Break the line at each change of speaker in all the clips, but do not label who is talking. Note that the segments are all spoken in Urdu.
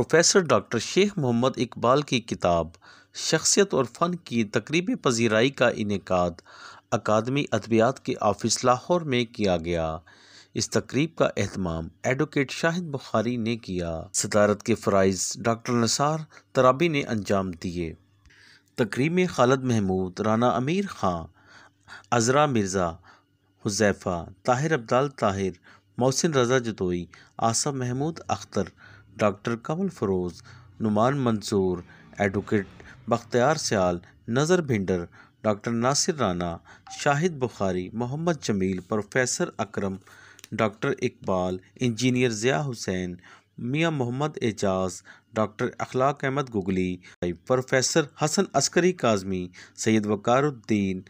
پروفیسر ڈاکٹر شیخ محمد اقبال کی کتاب شخصیت اور فن کی تقریبی پذیرائی کا انعقاد اکادمی ادبیات کے آفس لاہور میں کیا گیا۔ اس تقریب کا اہتمام ایڈوکیٹ شاہد بخاری نے کیا۔ صدارت کے فرائض ڈاکٹر نثار ترابی نے انجام دیے۔ تقریب میں خالد محمود، رانا امیر خان، عذرا مرزا، حذیفہ، طاہر عبدال طاہر، محسن رضا جتوئی، آصف محمود اختر، ڈاکٹر کنول فروز، نعمان منصور، ایڈوکیٹ بختیار سیال، نذر بھنڈر، ڈاکٹر ناصر رانا، شاہد بخاری، محمد جمیل، پروفیسر اکرم، ڈاکٹر اقبال، انجینئر ضیاء حسین، میاں محمد اعجاز، ڈاکٹر اخلاق احمد گگلی، پروفیسر حسن عسکری کاظمی، سید وقار الدین،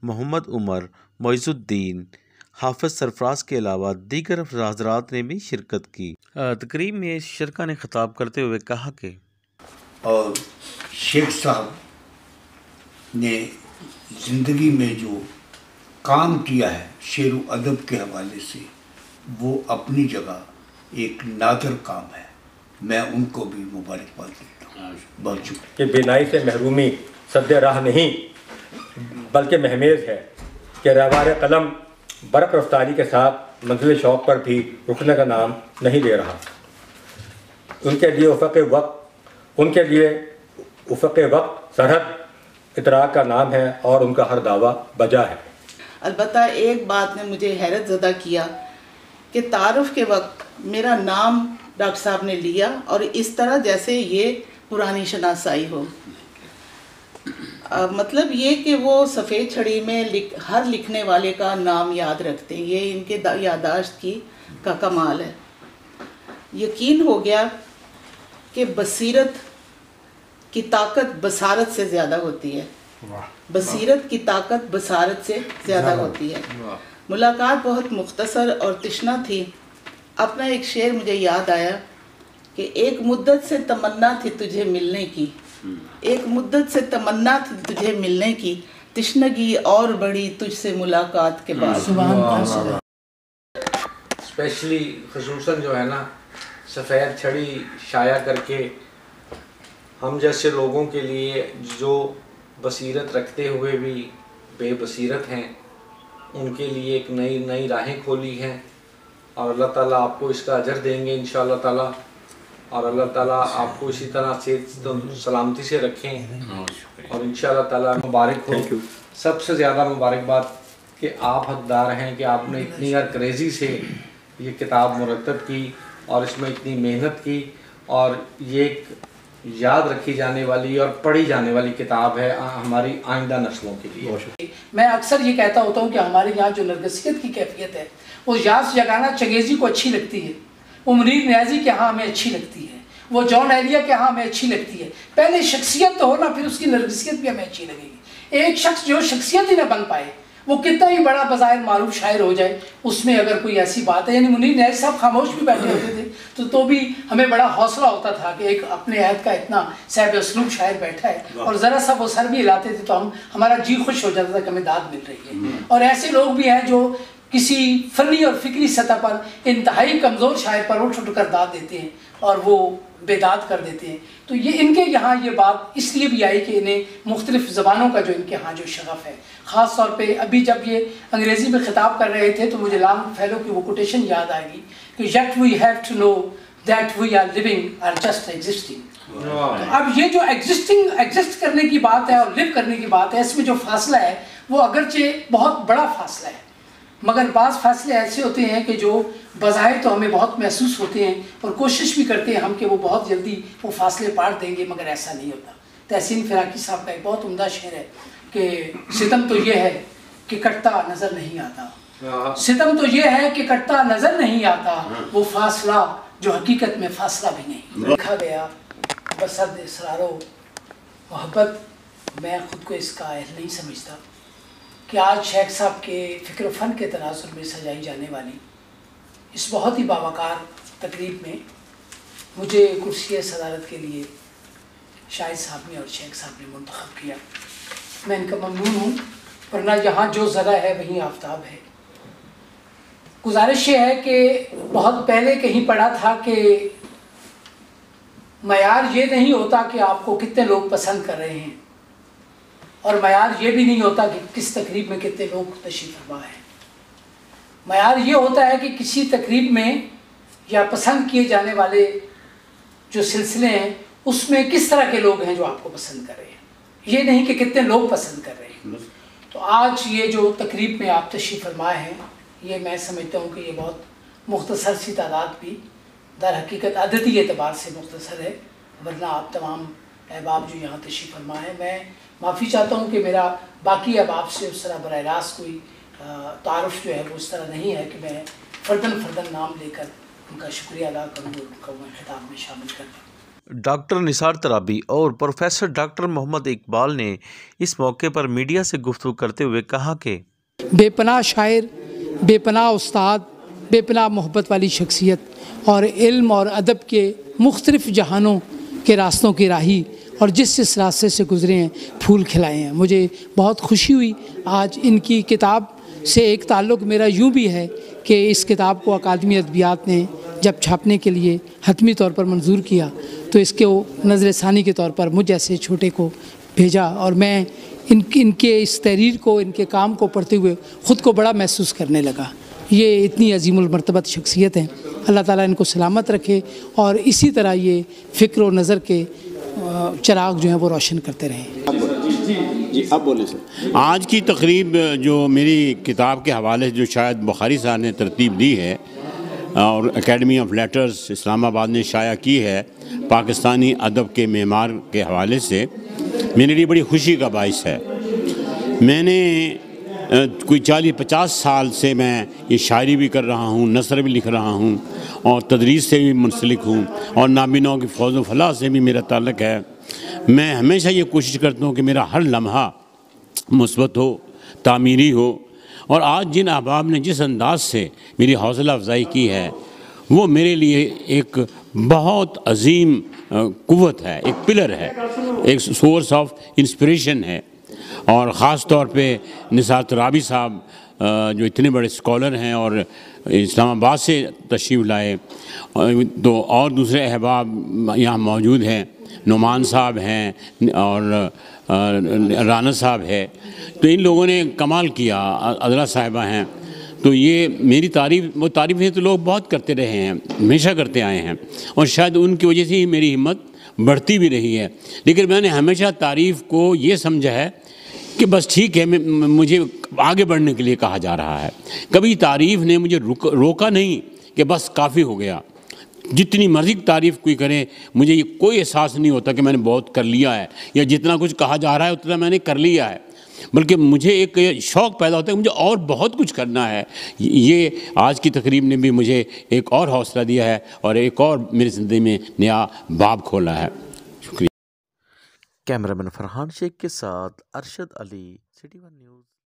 محمد عمر، معز الدین، حافظ سرفراز کے علاوہ دیگر حضرات نے بھی شرکت کی۔ تقریب میں شرکا نے خطاب کرتے ہوئے کہا کہ
اور شیخ صاحب نے زندگی میں جو کام کیا ہے شعر و ادب کے حوالے سے وہ اپنی جگہ ایک نادر کام ہے۔ میں ان کو بھی مبارکباد دیتا ہوں۔ بہت شکریہ۔
کہ بینائی سے محرومی سد راہ نہیں بلکہ مہمیز ہے کہ رہوار قلم برق رفتاری کے ساتھ منزل شوق پر بھی رکنے کا نام نہیں لے رہا۔ ان کے لیے افق وقت سرحد ادراک کا نام ہے اور ان کا ہر دعویٰ بجا ہے۔
البتہ ایک بات نے مجھے حیرت زدہ کیا کہ تعارف کے وقت میرا نام ڈاکٹر صاحب نے لیا اور اس طرح جیسے یہ پرانی شناسائی ہو۔ مطلب یہ کہ وہ سفید چھڑی میں ہر لکھنے والے کا نام یاد رکھتے ہیں، یہ ان کے یادداشت کا کمال ہے۔ یقین ہو گیا کہ بصیرت کی طاقت بصارت سے زیادہ ہوتی ہے۔ بصیرت کی طاقت بصارت سے زیادہ ہوتی ہے۔ ملاقات بہت مختصر اور تشنہ تھی۔ اپنا ایک شعر مجھے یاد آیا کہ ایک مدت سے تمنا تھی تجھے ملنے کی، ایک مدت سے تمنا تھی تجھے ملنے کی، تشنگی اور بڑی تجھ سے ملاقات کے بعد۔
اسپیشلی خصوصاً جو ہے نا سفید چھڑی شائع کر کے ہم جیسے لوگوں کے لیے جو بصیرت رکھتے ہوئے بھی بے بصیرت ہیں ان کے لیے ایک نئی راہیں کھولی ہیں، اور اللہ تعالیٰ آپ کو اس کا اجر دیں گے انشاءاللہ تعالیٰ، اور اللہ تعالیٰ آپ کو اسی طرح سے سلامتی سے رکھیں، اور انشاءاللہ تعالیٰ مبارک ہو۔ سب سے زیادہ مبارکباد کہ آپ حقدار ہیں کہ آپ نے اتنی کریزی سے یہ کتاب مرتب کی اور اس میں اتنی محنت کی، اور یہ ایک یاد رکھی جانے والی اور پڑھی جانے والی کتاب ہے ہماری آئندہ نسلوں کے لیے۔
میں اکثر یہ کہتا ہوتا ہوں کہ ہمارے یہاں جو نرگسیت کی کیفیت ہے وہ یاس جگانا چنگیزی کو اچھی لگتی ہے، وہ منیر نیازی کے ہاں ہمیں اچھی لگتی ہے، وہ جان ایلیا کے ہاں ہمیں اچھی لگتی ہے۔ پہلے شخصیت تو ہونا، پھر اس کی نرگسیت بھی ہمیں اچھی لگے گی۔ ایک شخص جو شخصیت ہی نہ بن پائے وہ کتنا ہی بڑا بظاہر معروف شاعر ہو جائے، اس میں اگر کوئی ایسی بات ہے، یعنی منیر نیازی صاحب خاموش بھی بیٹھے ہوتے تھے تو بھی ہمیں بڑا حوصلہ ہوتا تھا کہ ایک اپنے عہد کا اتنا صاحب اسلوب شاعر بیٹھا ہے، اور ذرا سا وہ سر بھی ہلاتے تھے تو ہمارا جی خوش ہو جاتا تھا کہ ہمیں داد مل رہی ہے۔ اور ایسے لوگ بھی ہیں جو کسی فنی اور فکری سطح پر انتہائی کمزور شاعر پر اٹھ کر داد دیتے ہیں اور وہ بیداد کر دیتے ہیں۔ تو یہ ان کے یہاں یہ بات اس لیے بھی آئی کہ انہیں مختلف زبانوں کا جو ان کے ہاں جو شغف ہے، خاص طور پہ ابھی جب یہ انگریزی میں خطاب کر رہے تھے تو مجھے لانگ فیلو کی وہ کوٹیشن یاد آئے گی کہ yet we have to know that we are living or just existing۔ اب یہ جو ایگزسٹ کرنے کی بات ہے اور لیو کرنے کی بات ہے، اس میں جو فاصلہ ہے وہ اگرچہ بہت بڑا فاصلہ ہے، مگر بعض فاصلے ایسے ہوتے ہیں کہ جو بظاہر تو ہمیں بہت محسوس ہوتے ہیں اور کوشش بھی کرتے ہیں ہم کہ وہ بہت جلدی وہ فاصلے پار دیں گے، مگر ایسا نہیں ہوتا۔ تحسین فراقی صاحب کا ایک بہت عمدہ شعر ہے کہ ستم تو یہ ہے کہ کٹتا نظر نہیں آتا، ستم تو یہ ہے کہ کٹتا نظر نہیں آتا، وہ فاصلہ جو حقیقت میں فاصلہ بھی نہیں۔ لکھا گیا بسرد اسرار و محبت، میں خود کو اس کا اہل نہیں سمجھتا کہ آج شیخ صاحب کے فکر و فن کے تناظر میں سجائی جانے والی اس بہت ہی باوقار تقریب میں مجھے کرسی صدارت کے لیے شاہد صاحب نے اور شیخ صاحب نے منتخب کیا۔ میں ان کا ممنون ہوں، ورنہ یہاں جو ذرا ہے وہیں آفتاب ہے۔ گزارش یہ ہے کہ بہت پہلے کہیں پڑھا تھا کہ معیار یہ نہیں ہوتا کہ آپ کو کتنے لوگ پسند کر رہے ہیں، اور معیار یہ بھی نہیں ہوتا کہ کس تقریب میں کتنے لوگ تشریف فرما ہیں۔ معیار یہ ہوتا ہے کہ کسی تقریب میں یا پسند کیے جانے والے جو سلسلے ہیں اس میں کس طرح کے لوگ ہیں جو آپ کو پسند کر رہے ہیں، یہ نہیں کہ کتنے لوگ پسند کر رہے ہیں۔ تو آج یہ جو تقریب میں آپ تشریف فرمائے ہیں، یہ میں سمجھتا ہوں کہ یہ بہت مختصر سی تعداد بھی در حقیقت عددی اعتبار سے مختصر ہے، ورنہ آپ تمام احباب جو یہاں تشریف فرمائے ہیں، میں معافی چاہتا ہوں کہ میرا باقی احباب سے اس طرح براہ راست کوئی تعارف جو ہے وہ اس طرح نہیں ہے کہ میں فردن نام لے کر ان کا شکریہ ادا کروں اور ان کا میں خطاب میں شامل کروں۔
ڈاکٹر نثار ترابی اور پروفیسر ڈاکٹر محمد اقبال نے اس موقع پر میڈیا سے گفتگو کرتے ہوئے کہا کہ
بے پناہ شاعر، بے پناہ استاد، بے پناہ محبت والی شخصیت اور علم اور ادب کے مختلف جہانوں کے راستوں کی راہی، اور جس راستے سے گزرے ہیں پھول کھلائے ہیں۔ مجھے بہت خوشی ہوئی آج ان کی کتاب سے ایک تعلق میرا یوں بھی ہے کہ اس کتاب کو اکادمی ادبیات نے جب چھاپنے کے لیے حتمی طور پر منظور کیا تو اس کے نظر ثانی کے طور پر مجھ جیسے چھوٹے کو بھیجا، اور میں ان کے اس تحریر کو، ان کے کام کو پڑھتے ہوئے خود کو بڑا محسوس کرنے لگا۔ یہ اتنی عظیم المرتبت شخصیت ہیں، اللہ تعالیٰ ان کو سلامت رکھے اور اسی طرح یہ فکر و نظر کے چراغ جو ہیں وہ روشن کرتے رہیں۔
جی اب بولیں سر۔ آج کی تقریب جو میری کتاب کے حوالے سے جو شاید بخاری صاحب نے ترتیب دی ہے اور اکیڈمی آف لیٹرز اسلام آباد نے شائع کی ہے پاکستانی ادب کے معمار کے حوالے سے، میرے لیے بڑی خوشی کا باعث ہے۔ میں نے کوئی 40-50 سال سے میں یہ شاعری بھی کر رہا ہوں، نثر بھی لکھ رہا ہوں اور تدریس سے بھی منسلک ہوں اور نابیناؤں کی فوز و فلاح سے بھی میرا تعلق ہے۔ میں ہمیشہ یہ کوشش کرتا ہوں کہ میرا ہر لمحہ مثبت ہو، تعمیری ہو، اور آج جن احباب نے جس انداز سے میری حوصلہ افزائی کی ہے وہ میرے لیے ایک بہت عظیم قوت ہے، ایک پلر ہے، ایک سورس آف انسپریشن ہے۔ اور خاص طور پہ نثار ترابی صاحب جو اتنے بڑے اسکالر ہیں اور اسلام آباد سے تشریف لائے، تو اور دوسرے احباب یہاں موجود ہیں، نعمان صاحب ہیں اور رانا صاحب ہے، تو ان لوگوں نے کمال کیا، عذرا صاحبہ ہیں، تو یہ میری تعریف، وہ تعریفیں تو لوگ بہت کرتے رہے ہیں، ہمیشہ کرتے آئے ہیں، اور شاید ان کی وجہ سے ہی میری ہمت بڑھتی بھی رہی ہے۔ لیکن میں نے ہمیشہ تعریف کو یہ سمجھا ہے کہ بس ٹھیک ہے، مجھے آگے بڑھنے کے لیے کہا جا رہا ہے۔ کبھی تعریف نے مجھے روکا نہیں کہ بس کافی ہو گیا۔ جتنی مرضی تعریف کوئی کرے، مجھے یہ کوئی احساس نہیں ہوتا کہ میں نے بہت کر لیا ہے یا جتنا کچھ کہا جا رہا ہے اتنا میں نے کر لیا ہے، بلکہ مجھے ایک شوق پیدا ہوتا ہے کہ مجھے اور بہت کچھ کرنا ہے۔ یہ آج کی تقریب نے بھی مجھے ایک اور حوصلہ دیا ہے اور ایک اور میری زندگی میں نیا باب کھولا ہے۔ شکریہ۔
کیمرہ مین فرحان شیخ کے ساتھ ارشد علی، City One نیوز۔